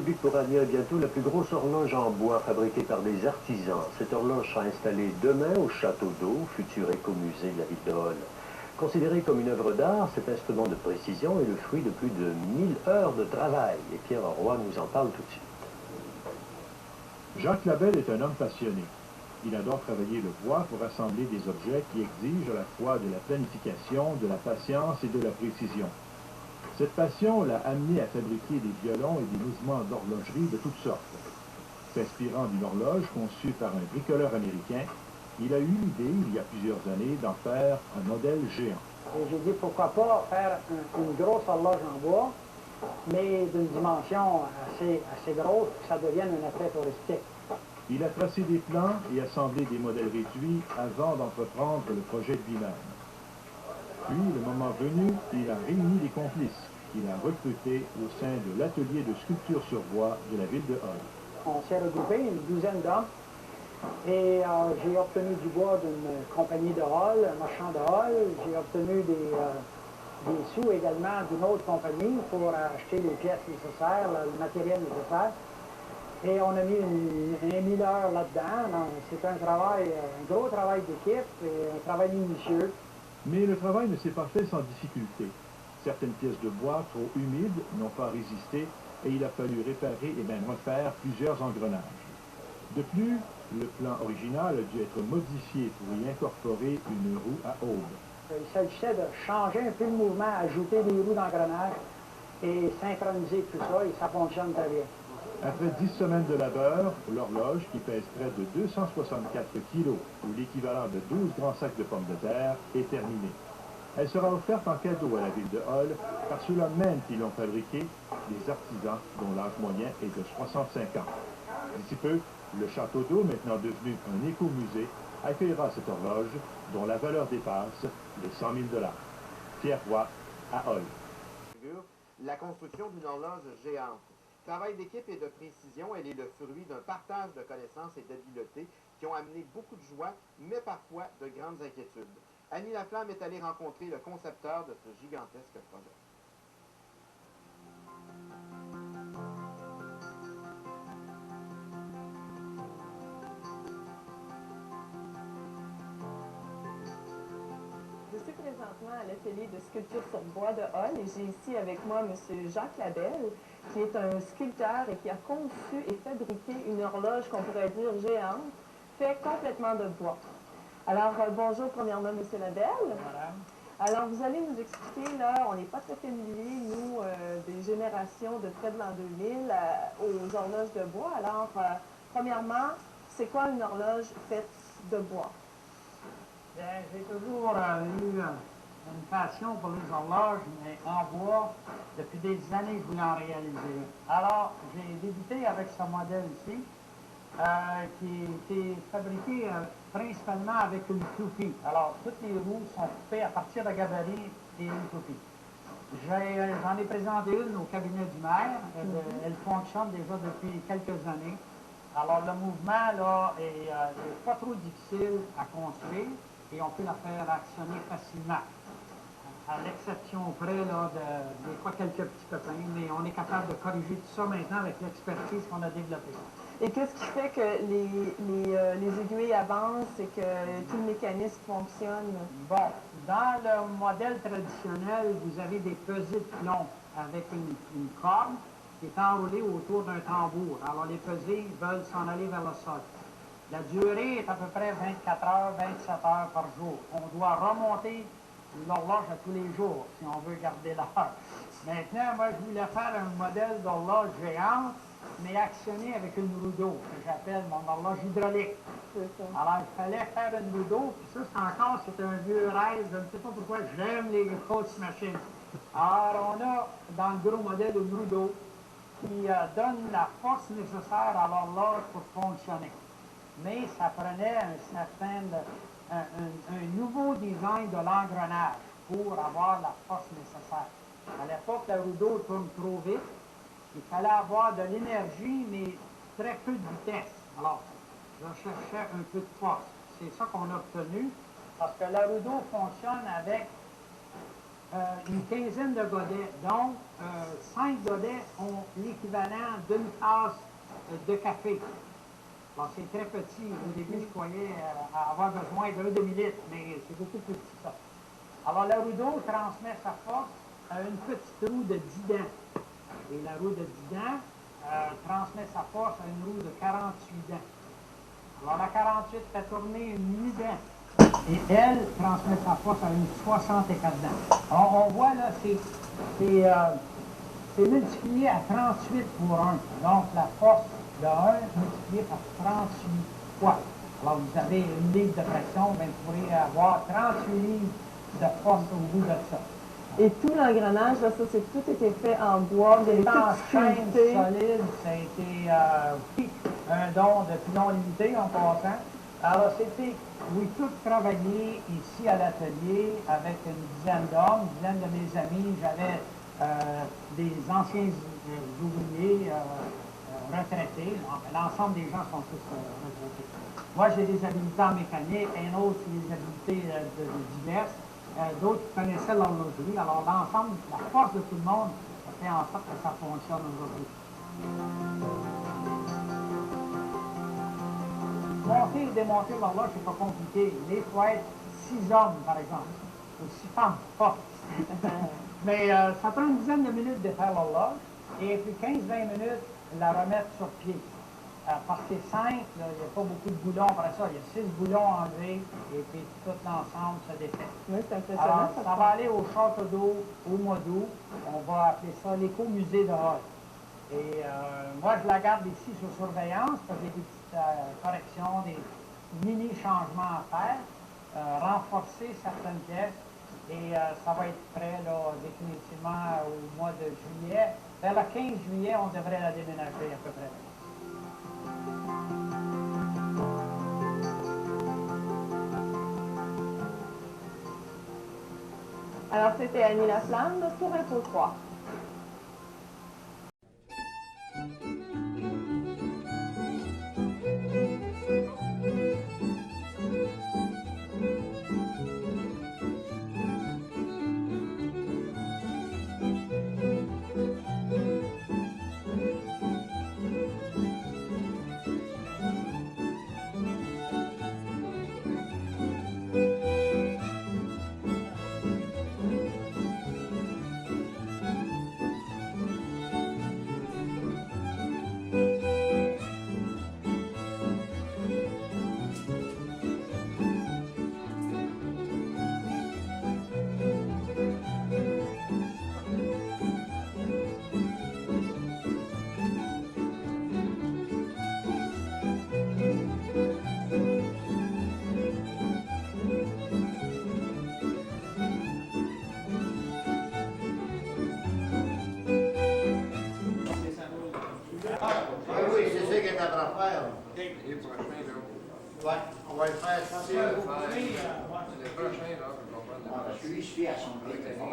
public pourra admirer bientôt la plus grosse horloge en bois fabriquée par des artisans. Cette horloge sera installée demain au Château d'Eau, futur écomusée de la ville de Hall. Considéré comme une œuvre d'art, cet instrument de précision est le fruit de plus de 1000 heures de travail. Et Pierre Roy nous en parle tout de suite. Jacques Labelle est un homme passionné. Il adore travailler le bois pour assembler des objets qui exigent à la fois de la planification, de la patience et de la précision. Cette passion l'a amené à fabriquer des violons et des mouvements d'horlogerie de toutes sortes. S'inspirant d'une horloge conçue par un bricoleur américain, il a eu l'idée, il y a plusieurs années, d'en faire un modèle géant. J'ai dit pourquoi pas faire une grosse horloge en bois, mais d'une dimension assez grosse, que ça devienne un attrait touristique. Il a tracé des plans et assemblé des modèles réduits avant d'entreprendre le projet lui-même. Puis, le moment venu, il a réuni des complices qu'il a recrutés au sein de l'atelier de sculpture sur bois de la ville de Hall. On s'est regroupé, une douzaine d'hommes, et j'ai obtenu du bois d'une compagnie de Hall, un marchand de Hall. J'ai obtenu des sous également d'une autre compagnie pour acheter les pièces nécessaires, le matériel nécessaire. Et on a mis 1000 heures là-dedans. C'est un gros travail d'équipe et un travail minutieux. Mais le travail ne s'est pas fait sans difficulté. Certaines pièces de bois trop humides n'ont pas résisté et il a fallu réparer et même refaire plusieurs engrenages. De plus, le plan original a dû être modifié pour y incorporer une roue à aube. Il s'agissait de changer un peu le mouvement, ajouter des roues d'engrenage et synchroniser tout ça, et ça fonctionne très bien. Après 10 semaines de labeur, l'horloge, qui pèse près de 264 kilos, ou l'équivalent de 12 grands sacs de pommes de terre, est terminée. Elle sera offerte en cadeau à la ville de Hall par ceux-là même qui l'ont fabriquée, des artisans dont l'âge moyen est de 65 ans. D'ici peu, le Château d'Eau, maintenant devenu un écomusée, accueillera cette horloge dont la valeur dépasse les 100 000 $. Pierre Roy, à Hall. La construction d'une horloge géante. Travail d'équipe et de précision, elle est le fruit d'un partage de connaissances et d'habiletés qui ont amené beaucoup de joie, mais parfois de grandes inquiétudes. Annie Laflamme est allée rencontrer le concepteur de ce gigantesque projet. Je suis présentement à l'atelier de sculpture sur bois de Hall et j'ai ici avec moi M. Jacques Labelle, qui est un sculpteur et qui a conçu et fabriqué une horloge qu'on pourrait dire géante, faite complètement de bois. Alors, bonjour premièrement, M. Labelle. Voilà. Alors, vous allez nous expliquer, là, on n'est pas très familiers, nous, des générations de près de l'an 2000 aux horloges de bois. Alors, premièrement, c'est quoi une horloge faite de bois? Bien, j'ai toujours eu une passion pour les horloges, mais en bois. Depuis des années, je voulais en réaliser. Alors, j'ai débuté avec ce modèle-ci, qui est fabriqué principalement avec une toupie. Alors, toutes les roues sont coupées à partir de gabarit et une toupie. J'en ai présenté une au cabinet du maire. Elle fonctionne déjà depuis quelques années. Alors, le mouvement, là, est pas trop difficile à construire et on peut la faire actionner facilement. À l'exception près, là, des fois quelques petits pépins, mais on est capable de corriger tout ça maintenant avec l'expertise qu'on a développée. Et qu'est-ce qui fait que les aiguilles avancent et que tout le mécanisme fonctionne? Bon, dans le modèle traditionnel, vous avez des pesées de plomb avec une corde qui est enroulée autour d'un tambour. Alors les pesées veulent s'en aller vers le sol. La durée est à peu près 24 heures, 27 heures par jour. On doit remonter l'horloge à tous les jours si on veut garder l'heure. Maintenant, moi, je voulais faire un modèle d'horloge géante, mais actionné avec une roue d'eau, que j'appelle mon horloge hydraulique. Alors, il fallait faire une roue d'eau, puis ça, c'est un vieux rêve. Je ne sais pas pourquoi j'aime les grosses machines. Alors, on a dans le gros modèle une roue d'eau qui donne la force nécessaire à l'horloge pour fonctionner. Mais ça prenait un nouveau design de l'engrenage pour avoir la force nécessaire. À l'époque, la roue d'eau tourne trop vite. Il fallait avoir de l'énergie, mais très peu de vitesse. Alors, je cherchais un peu de force. C'est ça qu'on a obtenu, parce que la roue d'eau fonctionne avec une quinzaine de godets. Donc, 5 godets ont l'équivalent d'une tasse de café. Alors, c'est très petit. Au début, je croyais avoir besoin d'un demi-litre, mais c'est beaucoup plus petit que ça. Alors, la roue d'eau transmet sa force à une petite roue de 10 dents. Et la roue de 10 dents transmet sa force à une roue de 48 dents. Alors, la 48 fait tourner une 8 dents. Et elle transmet sa force à une 64 dents. Alors, on voit là, c'est multiplié à 38 pour 1. Donc, la force de 1 multipliée par 38 fois. Alors, vous avez une livre de pression, bien, vous pourrez avoir 38 livres de force au bout de ça. Et tout l'engrenage, là, ça, c'est tout été fait en bois, vous avez C'est tout en chaîne sculpté. solide, ça a été un don depuis non limité en passant. Alors, c'était, oui, tout travaillé ici à l'atelier avec une dizaine d'hommes, une dizaine de mes amis. J'avais des anciens ouvriers retraités. L'ensemble des gens sont tous retraités. Moi, j'ai des habilités en mécanique, un autre, c'est des habilités diverses. D'autres qui connaissaient l'horlogerie. Alors, l'ensemble, la force de tout le monde a fait en sorte que ça fonctionne aujourd'hui. Monter et démonter l'horloge, c'est pas compliqué. Il faut être 6 hommes, par exemple, ou 6 femmes, pas. Mais ça prend une dizaine de minutes de faire l'horloge, et puis 15-20 minutes, la remettre sur pied. Parce que c'est simple, il n'y a pas beaucoup de boulons après ça. Il y a 6 boulons enlevés, et puis tout l'ensemble se défait. Oui, c'est impressionnant. Alors, ça va aller au château d'eau au mois d'août. On va appeler ça l'écomusée de Hall. Et moi, je la garde ici sous surveillance, parce que j'ai des petites corrections, des mini-changements à faire, renforcer certaines pièces, et ça va être prêt là, définitivement au mois de juillet. Vers le 15 juillet, on devrait la déménager à peu près. Alors, c'était Annie Laflamme pour Info 3. Oui, c'est ça qui est à faire. Ouais, on va le faire ça. Celui, je suis à son rythme. Ouais,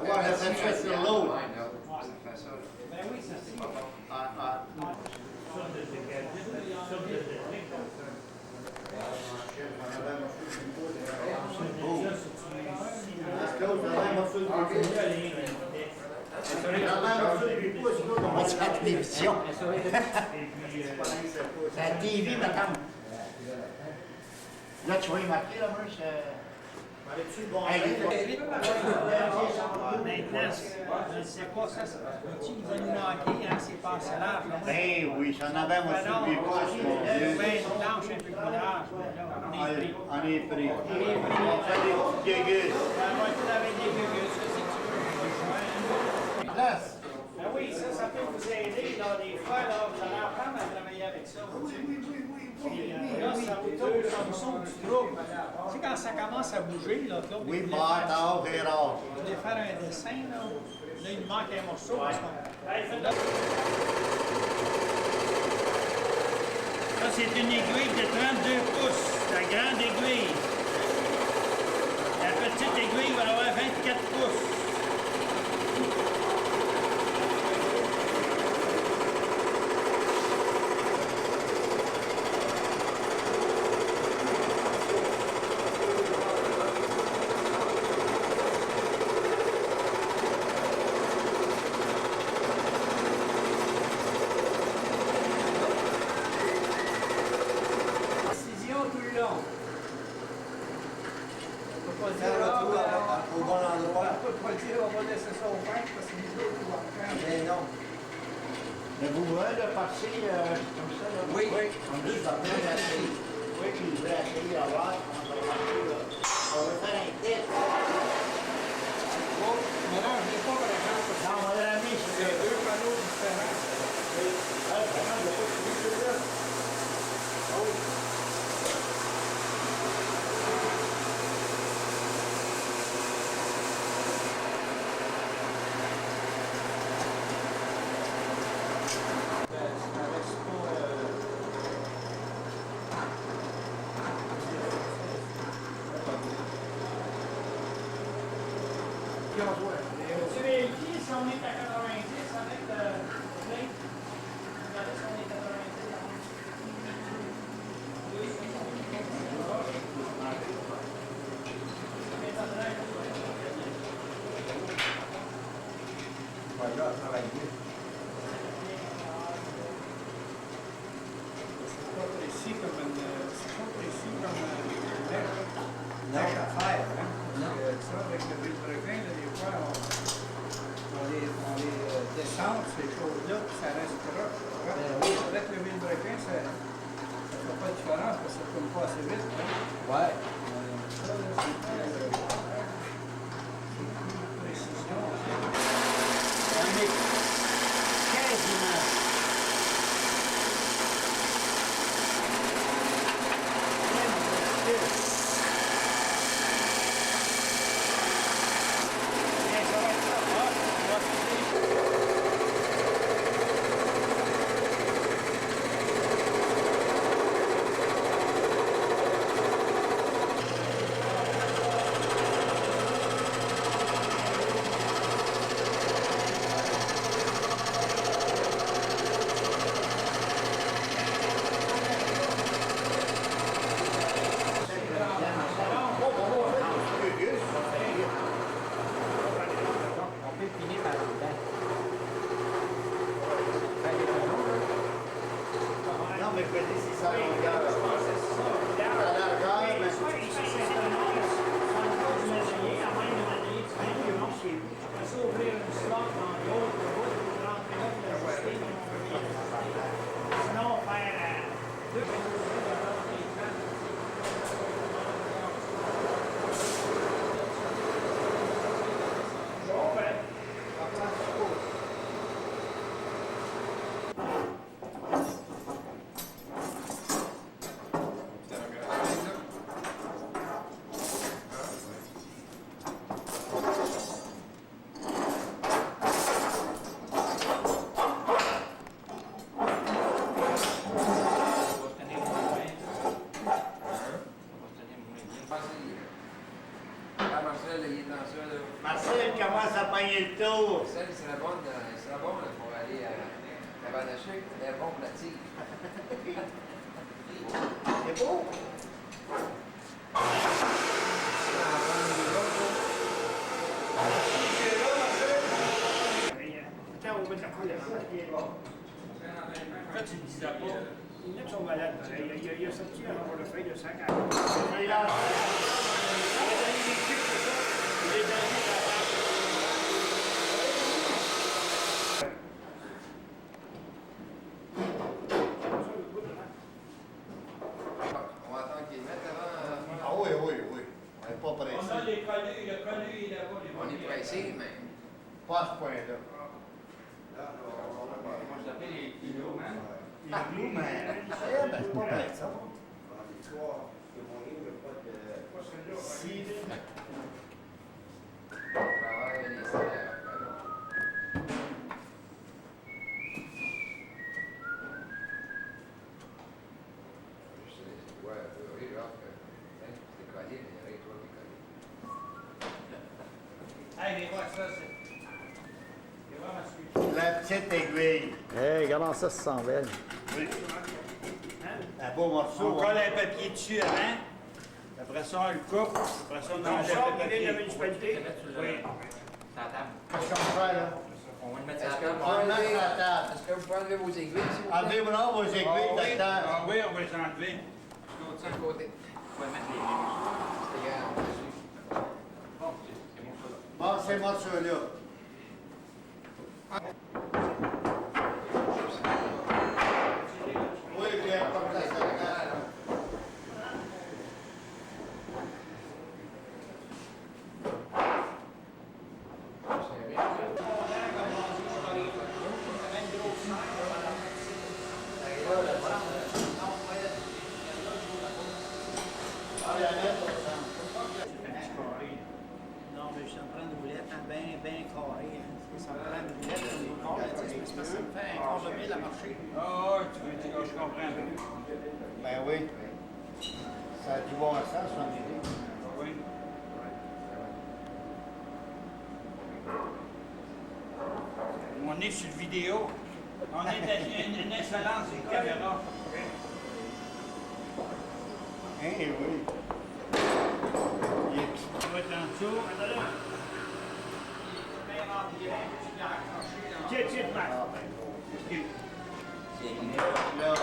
on a fait ça sur l'autre. Ben oui, ça c'est. On va se faire la télévision. C'est la TV, madame. Là, tu vois, il marqué, là, moi, Maintenant, je ne sais pas, ça, il va nous manquer, hein, ces passages. Ben oui, j'en avais, moi, sur mes pouces, mon Dieu. Ben, une planche un peu plus large, mais là, on est pris. On est pris. On fait des petites guégues. On va tout avec des gueules, ça, si tu veux. Place. Ben oui, ça peut vous aider, là, des fois, là, vous allez apprendre à travailler avec ça. Puis, là, ça vous sauve du trouble. Tu sais, quand ça commence à bouger, là, Claude, Oui, vous bah, t'as c'est rare. voulez faire un dessin, là, il nous manque un morceau. Parce qu'on... Ça, c'est une aiguille de 32 pouces, la grande aiguille. La petite aiguille va avoir 24 pouces. Ouais, le passé, comme ça, là. Oui. Oui, on dit, ça vient d'acheter. Oui, puis je vais acheter à voir comment ça va marcher, là. On va faire un test. Oh, mais non, je n'ai pas, par exemple. Non, on va le ramener, c'est C'est deux panneaux différents. Oui. Ah, vraiment, il n'y a pas de suivi, celui-là. Ah oui. Tu vérifies si on est à 90 avec le plate? Regardez si on est à 90. C'est pas précis comme lèche à faire, hein? Ça, avec le vilebrequin, là, des fois, on les descend, ces choses-là, puis ça reste croche. Avec le vilebrequin, ça ne fait pas de différence, parce que ça ne tourne pas assez vite. Hein? Ouais. Ça, là, c'est plus précision. On est quasiment. Non, mais peut-être c'est ça, longueur. La largeur, mais... Sinon, faire deux. Bon, ben. Ah, Marcel, il est dans ça, là. Marcel commence à pogner le tour. Marcel, il serait bon là, pour aller à Tabarnachuc. Il est bon pour la tige. C'est beau. Tiens, on va mettre la colle. En fait, il ne disait pas. Il est son malade, pareil. Il a sorti un portefeuille de sac à. Il a donné des chips, c'est ça. Il est donné On va attendre qu'il mette avant. Ah oui, oui, oui. On n'est pas pressé. On a les collus, le collu est là-bas. On est pressé, mais. Pas à ce point-là. Moi, je l'appelle les kilos, man. Les loups, mais... Eh ben, c'est pas vrai, ça. Si... On va avoir les salaires après. Je sais, c'est quoi, oui, genre, c'est collé, mais avec toi, t'es collé. Hey, les rois, ça, c'est vraiment celui. La petite aiguille. Hey, regarde ça, ça sent belle. Oui. Un beau morceau. On colle un papier dessus avant. Après ça, on le coupe. Après ça, on enlève le papier. La municipalité. Oui. Qu'est-ce qu'on fait, là? On va le mettre Est-ce sur que la vous table. On le met pouvez sur la table. Est-ce que vous pouvez enlever vos aiguilles, s'il vous plaît? Enlevez-moi vos aiguilles, docteur. Ah oui, on va les enlever. L'autre sur le côté. On va mettre les... C'est grave, dessus. Bon, c'est bon ça. Bon, ces morceaux-là. Non, mais je suis en train de roulette, hein, bien carré. Hein. Ça me prend une roulette comme une corde, c'est parce que ça me fait un quart de mille à marcher. Ah, tu veux dire que je comprends. Ben oui. Ça a dû voir ça, son idée. Oui. On est sur vidéo. On est dans une excellence de caméra. Hein, oui. Il est On va être en dessous. Tiens, tiens, Max. là.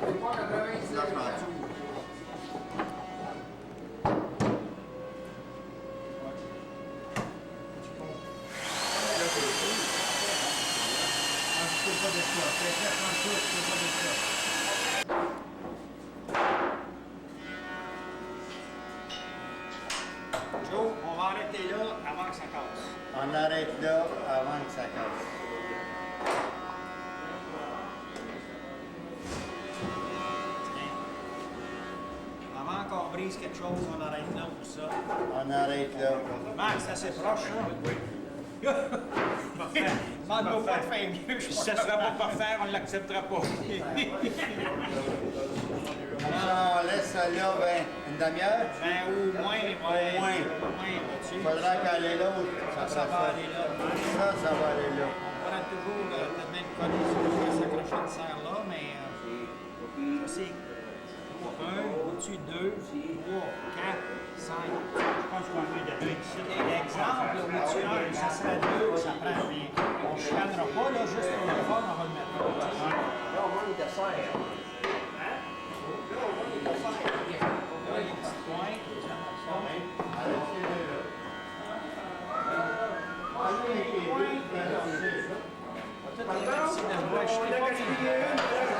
C'est pas 86. Joe, on va arrêter là avant que ça casse. On arrête là avant que ça casse. Avant qu'on brise quelque chose, on arrête là pour ça. On arrête là. Max, c'est assez proche, hein? Oui. Parfait. Demande-moi pas de faire mieux. Si ça ne sera pas parfait, on ne l'acceptera pas. Alors, on laisse ça là, ben, une demi-heure. Ben, au moins, au moins, là-dessus. Il faudra qu'elle est là. Ça va aller là. Ça va aller là. On pourra toujours peut-être même coller sur le s'accrocher une serre là, mais je sais. 1, au-dessus de 2, 3, 4, 5. Je pense qu'on va mieux de 2 ici. Exemple, au-dessus de 1, ça serait 2, ça prend rien. On ne chicanera pas, là, juste pour le fun, on va le mettre là. Là, on manque de serre. Hein? Là, on manque de serre. Là, les petits points. Oh non, Colin, les gars.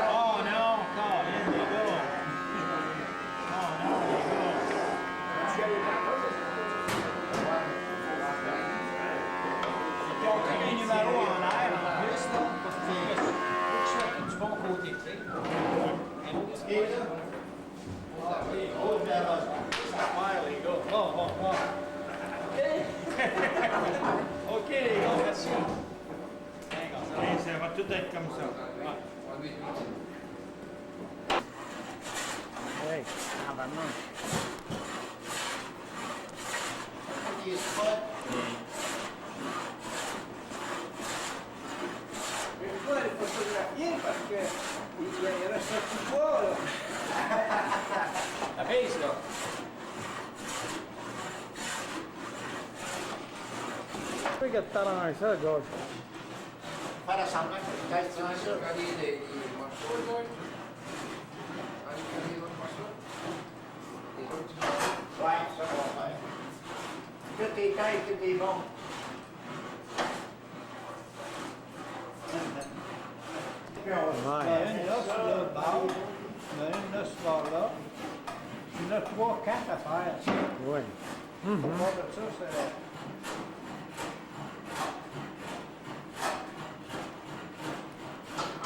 Oh non, les gars. Ils ont pris un numéro en l'air en plus, là, parce que je suis du bon côté, tu sais. Un autre petit point, là. Ça va faire, les gars. Bon. OK, les gars, merci. Ça va tout être comme ça. Oui, ah ben non. Les spots. Mais je vois les photographier parce qu'il reste un petit poids, là. La base, là. Tu peux t'arranger ça, George. Faire semblant que peut-être Ça, c'est ça. regarder les morceaux, là. Regarder les autres morceaux. Les autres petits morceaux. Ouais, ça va faire. Tout est tête, tout est bon. Puis on Ouais. Une là sur le bord, une là sur le bord là. Il y en a 3, 4 à faire. Oui. Au bord de ça, c'est...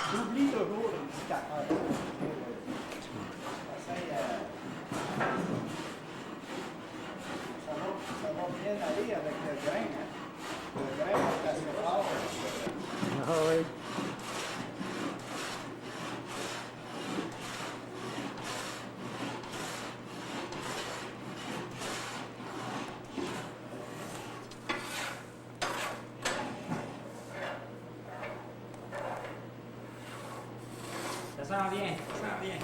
J'oublie toujours une petite affaire. Ça va bien aller avec le grain. Hein? Le grain est assez fort. Ah oui. Ça s'en vient, ça s'en vient.